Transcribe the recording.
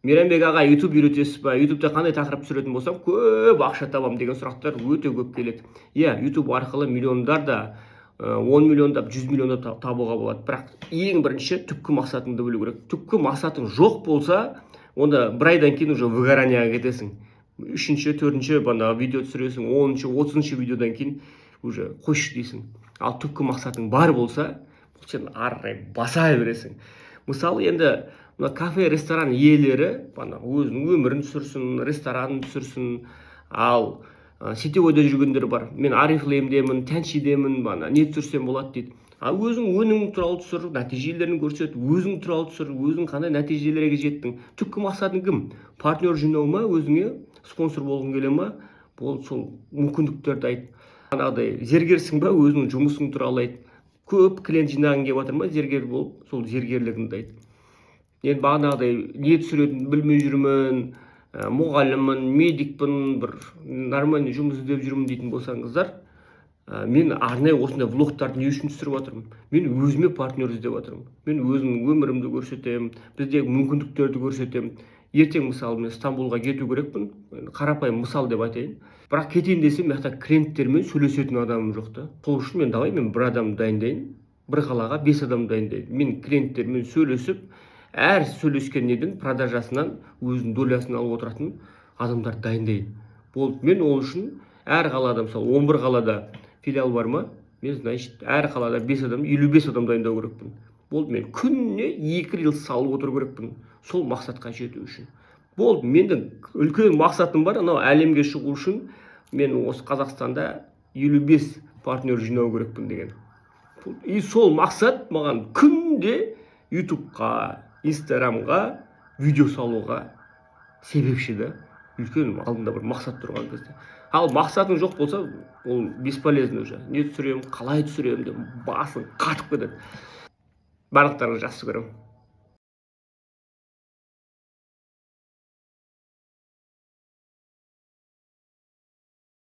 Мейрамбек аға, YouTube үйретесіз ба? YouTube'да қандай тақырып түсіретін болсам, көп ақша табам деген сұрақтар өте көп келеді. Иә, YouTube арқылы миллиондар да, 10 миллиондап, 100 миллиондап табуға болады. Бірақ ең бірінші түпкі мақсатыңды білу керек. Түпкі мақсатың жоқ болса, онда бір айдан кейін уже выгоранияға кетесің. Үшінші, төртінші видео түсіресің, 10-шы, 30-шы видеодан кейін уже қойшы дейсің. Ал түпкі мақсатың бар болса, сен ары қарай баса бересің. Мысалы, енді кафе, ресторан иелері өзінің өмірін түсірсін, ресторанын түсірсін. Ал сетевойда жүргендер бар. Мен Арифлеймдемін, Тяньшидемін, не түсірсем болады дейді. Ал өзің өнімің туралы түсір, нәтижелерін көрсет, өзің туралы түсір, өзің қандай нәтижелерге жеттің. Түпкі мақсатың кім? Партнер жинау ма, өзіңе спонсор болғың келе ма? Бол сол мүмкіндіктерді айт. Зергерсің ба, өзіңнің жұмысың туралы айт. Көп клиент жинағың келіп жатыр ма, зергер болып, сол зергерлігіңді айт. Енді бағанағыдай не түсіретінін білмей жүрмін, мұғаліммін, медикпін, бір нормальный жұмыс іздеп жүрмін дейтін болсаңыздар, мен арнайы осындай влогтарды не үшін түсіріп жатырмын? Мен өзіме партнер іздеп жатырмын. Мен өзімнің өмірімді көрсетемін, біздегі мүмкіндіктерді көрсетемін. Ертең мысалы мен Стамбулға кету керекпін, қарапайым мысал деп айтайын. Бірақ кетейін десем, мына клиенттермен сөйлесетін адамым жоқ та. Сол үшін мен бір адам дайындайын, бір қалаға 5 адам дайындайын. Мен клиенттермен сөйлесіп, әр сөйлескен неден продажасынан өзінің долясын алып отыратын адамдар дайындайын. Болды. Мен ол үшін әр қалада, мысалы 11 қалада филиал бар ма? Мен, значит, әр қалада 5 адам, 55 адам дайындау керекпін. Болды. Мен күніне 2 рилс салып отыру керекпін. Сол мақсатқа жету үшін. Болды. Менің үлкен мақсатым бар. Анау әлемге шығу үшін мен осы Қазақстанда 55 партнер жинау керекпін деген. И сол мақсат маған күнде YouTube'қа, Instagram'ға видео салуға себепші да. Үлкен алдында бір мақсат тұрған кезде. Ал мақсатың жоқ болса, ол бесполезно уже. Не түсіремін, қалай түсіремін деп басың қатып кетеді. Барлықтарыңызды жақсы көремін.